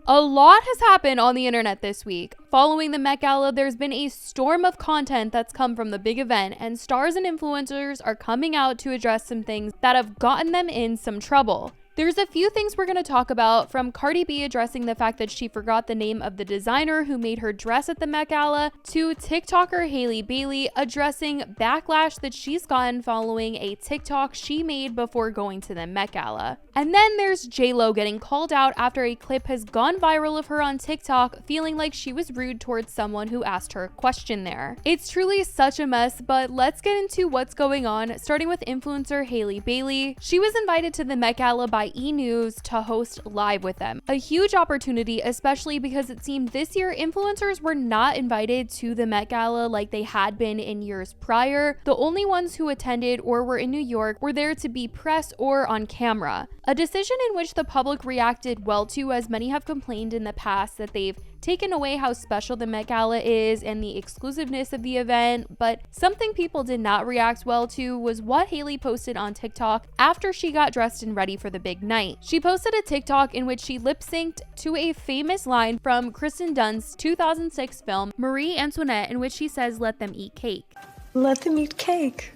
A lot has happened on the internet this week. Following the Met Gala, there's been a storm of content that's come from the big event, and stars and influencers are coming out to address some things that have gotten them in some trouble. There's a few things we're going to talk about, from Cardi B addressing the fact that she forgot the name of the designer who made her dress at the Met Gala, to TikToker Hailey Bailey addressing backlash that she's gotten following a TikTok she made before going to the Met Gala. And then there's J-Lo getting called out after a clip has gone viral of her on TikTok feeling like she was rude towards someone who asked her a question there. It's truly such a mess, but let's get into what's going on, starting with influencer Hailey Bailey. She was invited to the Met Gala by E! News to host live with them. A huge opportunity, especially because it seemed this year influencers were not invited to the Met Gala like they had been in years prior. The only ones who attended or were in New York were there to be press or on camera. A decision in which the public reacted well to, as many have complained in the past that they've taken away how special the Met Gala is and the exclusiveness of the event, but something people did not react well to was what Hailey posted on TikTok after she got dressed and ready for the big night. She posted a TikTok in which she lip-synced to a famous line from Kristen Dunst's 2006 film Marie Antoinette, in which she says, "Let them eat cake." Let them eat cake.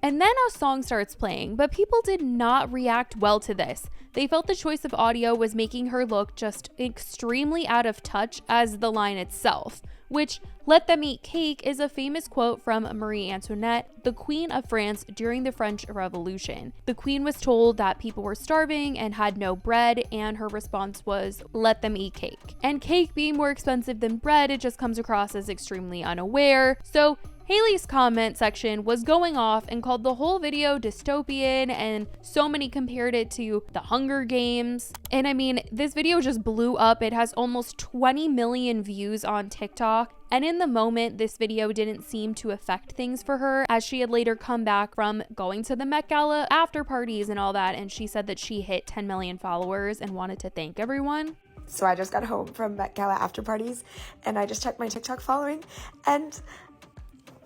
And then a song starts playing, but people did not react well to this. They felt the choice of audio was making her look just extremely out of touch as the line itself, which "let them eat cake" is a famous quote from Marie Antoinette, the Queen of France during the French Revolution. The Queen was told that people were starving and had no bread, and her response was, "Let them eat cake." And cake being more expensive than bread, it just comes across as extremely unaware. So Hailey's comment section was going off and called the whole video dystopian, and so many compared it to the Hunger Games. And I mean, this video just blew up. It has almost 20 million views on TikTok. And in the moment, this video didn't seem to affect things for her, as she had later come back from going to the Met Gala after parties and all that, and she said that she hit 10 million followers and wanted to thank everyone. So I just got home from Met Gala after parties, and I just checked my TikTok following, and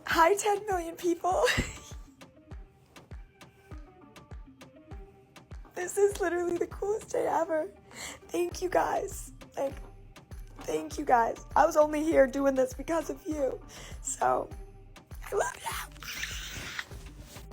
hi 10 million people. This is literally the coolest day ever. Thank you guys. Thank you guys. I was only here doing this because of you. So I love you.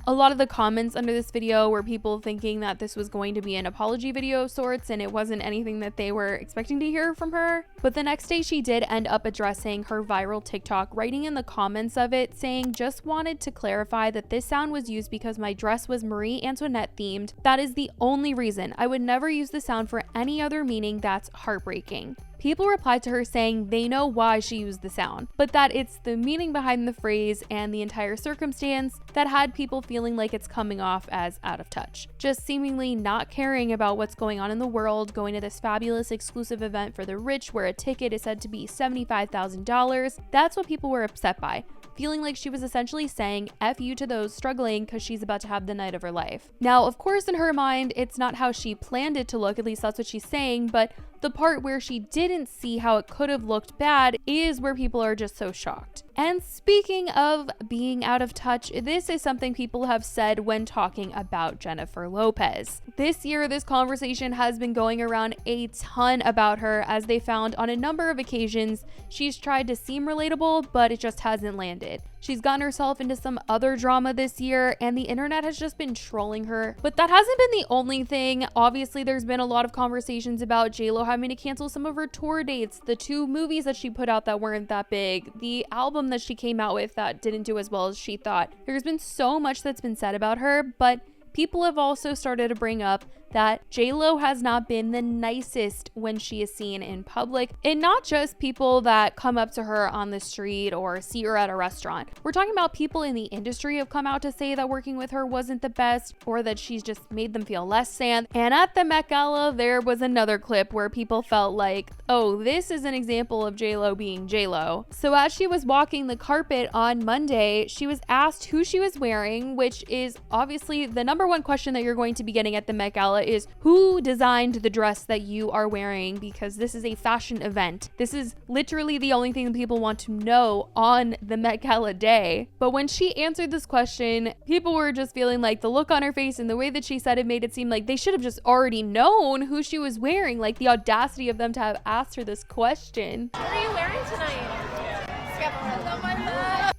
A lot of the comments under this video were people thinking that this was going to be an apology video of sorts, and it wasn't anything that they were expecting to hear from her. But the next day she did end up addressing her viral TikTok, writing in the comments of it saying, "Just wanted to clarify that this sound was used because my dress was Marie Antoinette themed. That is the only reason. I would never use the sound for any other meaning. That's heartbreaking." People replied to her saying they know why she used the sound, but that it's the meaning behind the phrase and the entire circumstance that had people feeling like it's coming off as out of touch. Just seemingly not caring about what's going on in the world, going to this fabulous exclusive event for the rich where a ticket is said to be $75,000. That's what people were upset by, feeling like she was essentially saying F you to those struggling because she's about to have the night of her life. Now, of course, in her mind, it's not how she planned it to look, at least that's what she's saying, but the part where she didn't see how it could have looked bad is where people are just so shocked. And speaking of being out of touch, this is something people have said when talking about Jennifer Lopez. This year, this conversation has been going around a ton about her, as they found on a number of occasions she's tried to seem relatable, but it just hasn't landed. She's gotten herself into some other drama this year, and the internet has just been trolling her. But that hasn't been the only thing. Obviously, there's been a lot of conversations about J-Lo having to cancel some of her tour dates, the 2 movies that she put out that weren't that big, the album that she came out with that didn't do as well as she thought. There's been so much that's been said about her, but people have also started to bring up that J-Lo has not been the nicest when she is seen in public, and not just people that come up to her on the street or see her at a restaurant. We're talking about people in the industry have come out to say that working with her wasn't the best, or that she's just made them feel less than. And at the Met Gala, there was another clip where people felt like, oh, this is an example of J-Lo being J-Lo. So as she was walking the carpet on Monday, she was asked who she was wearing, which is obviously the number one question that you're going to be getting at the Met Gala is who designed the dress that you are wearing, because this is a fashion event. This is literally the only thing that people want to know on the Met Gala day. But when she answered this question, people were just feeling like the look on her face and the way that she said it made it seem like they should have just already known who she was wearing. Like the audacity of them to have asked her this question. What are you wearing tonight?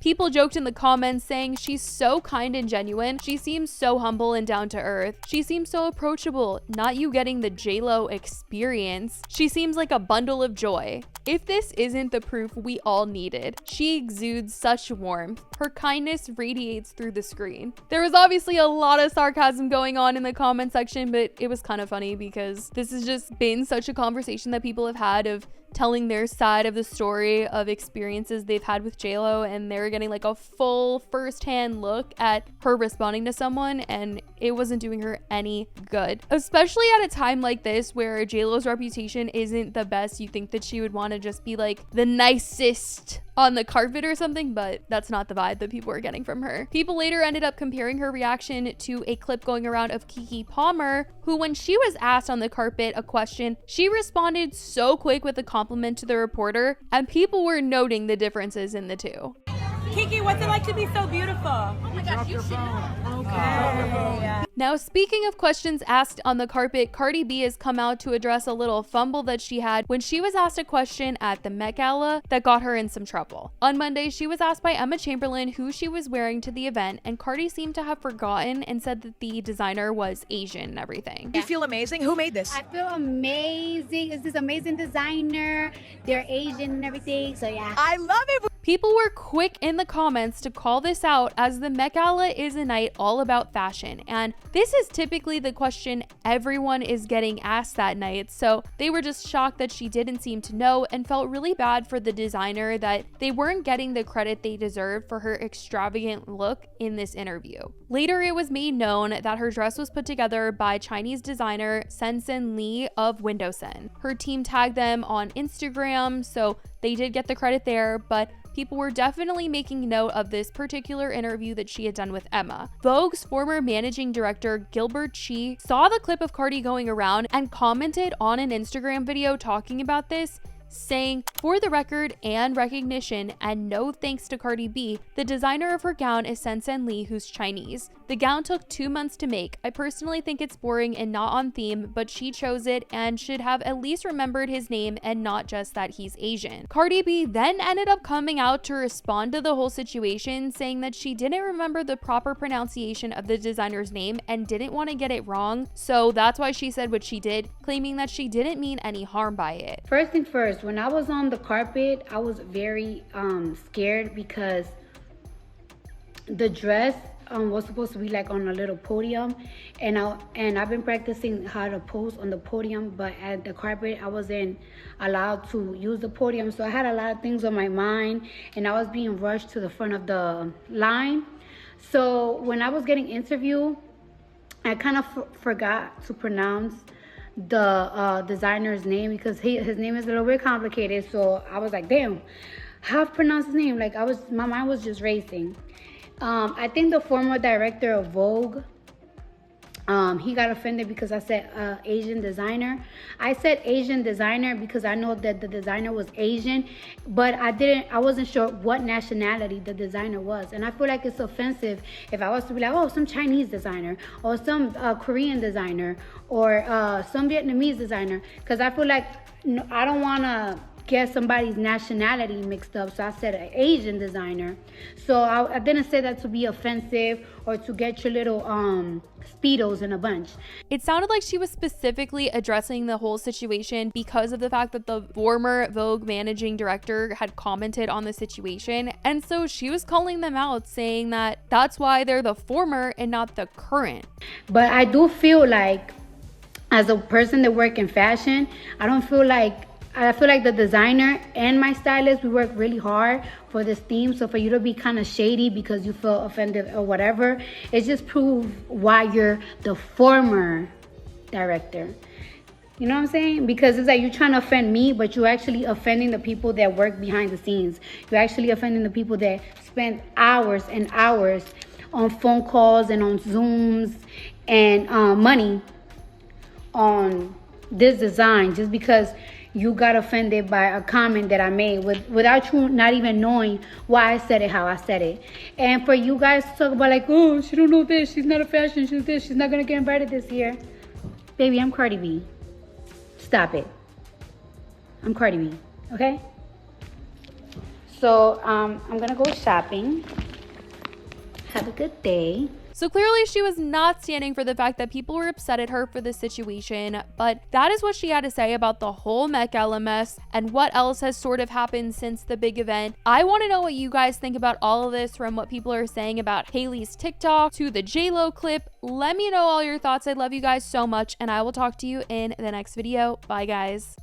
People joked in the comments saying she's so kind and genuine. She seems so humble and down to earth. She seems so approachable. Not you getting the J-Lo experience. She seems like a bundle of joy. If this isn't the proof we all needed, she exudes such warmth. Her kindness radiates through the screen. There was obviously a lot of sarcasm going on in the comment section, but it was kind of funny because this has just been such a conversation that people have had of telling their side of the story of experiences they've had with J-Lo, and they're getting like a full first-hand look at her responding to someone, and it wasn't doing her any good. Especially at a time like this where J-Lo's reputation isn't the best. You think that she would want to just be like the nicest on the carpet or something, but that's not the vibe that people were getting from her. People later ended up comparing her reaction to a clip going around of Keke Palmer, who when she was asked on the carpet a question, she responded so quick with a compliment to the reporter, and people were noting the differences in the two. Keke, what's it like to be so beautiful? Oh my gosh, you should know. Okay. Now, speaking of questions asked on the carpet, Cardi B has come out to address a little fumble that she had when she was asked a question at the Met Gala that got her in some trouble. On Monday, she was asked by Emma Chamberlain who she was wearing to the event, and Cardi seemed to have forgotten and said that the designer was Asian and everything. You feel amazing? Who made this? I feel amazing. It's this amazing designer. They're Asian and everything. So yeah. I love it. People were quick in the comments to call this out, as the Met Gala is a night all about fashion, and this is typically the question everyone is getting asked that night, so they were just shocked that she didn't seem to know and felt really bad for the designer that they weren't getting the credit they deserved for her extravagant look in this interview. Later, it was made known that her dress was put together by Chinese designer Sensen Lee of Windowsen. Her team tagged them on Instagram, so they did get the credit there, but people were definitely making note of this particular interview that she had done with Emma. Vogue's former managing director, Gilbert Chi, saw the clip of Cardi going around and commented on an Instagram video talking about this, saying, "For the record and recognition, and no thanks to Cardi B, the designer of her gown is Sensen Lee, who's Chinese. The gown took 2 months to make. I personally think it's boring and not on theme, but she chose it and should have at least remembered his name and not just that he's Asian." Cardi B then ended up coming out to respond to the whole situation, saying that she didn't remember the proper pronunciation of the designer's name and didn't want to get it wrong, so that's why she said what she did, claiming that she didn't mean any harm by it. First thing first, when I was on the carpet, I was very scared because the dress was supposed to be like on a little podium, and I've been practicing how to pose on the podium, but at the carpet I wasn't allowed to use the podium, so I had a lot of things on my mind and I was being rushed to the front of the line. So when I was getting interviewed, I kind of forgot to pronounce the designer's name because his name is a little bit complicated. So I was like, damn, how to pronounce his name? Like my mind was just racing. I think the former director of Vogue, he got offended because I said Asian designer. I said Asian designer because I know that the designer was Asian, but I wasn't sure what nationality the designer was. And I feel like it's offensive if I was to be like, oh, some Chinese designer or some Korean designer or some Vietnamese designer, because I feel like I don't want to get somebody's nationality mixed up, so I said an Asian designer. So I didn't say that to be offensive or to get your little Speedos in a bunch. It sounded like she was specifically addressing the whole situation because of the fact that the former Vogue managing director had commented on the situation, and so she was calling them out, saying that that's why they're the former and not the current. But I do feel like, as a person that work in fashion, I feel like the designer and my stylist, we work really hard for this theme. So for you to be kind of shady because you feel offended or whatever, it just proves why you're the former director. You know what I'm saying? Because it's like you're trying to offend me, but you're actually offending the people that work behind the scenes. You're actually offending the people that spend hours and hours on phone calls and on Zooms and money on this design just because you got offended by a comment that I made without you not even knowing why I said it, how I said it. And for you guys to talk about like, oh, she don't know this, she's not a fashion, she's this, she's not gonna get invited this year. Baby, I'm Cardi B. Stop it. I'm Cardi B, okay? So I'm gonna go shopping. Have a good day. So clearly she was not standing for the fact that people were upset at her for the situation, but that is what she had to say about the whole Met Gala mess and what else has sort of happened since the big event. I want to know what you guys think about all of this, from what people are saying about Hailey's TikTok to the J-Lo clip. Let me know all your thoughts. I love you guys so much, and I will talk to you in the next video. Bye, guys.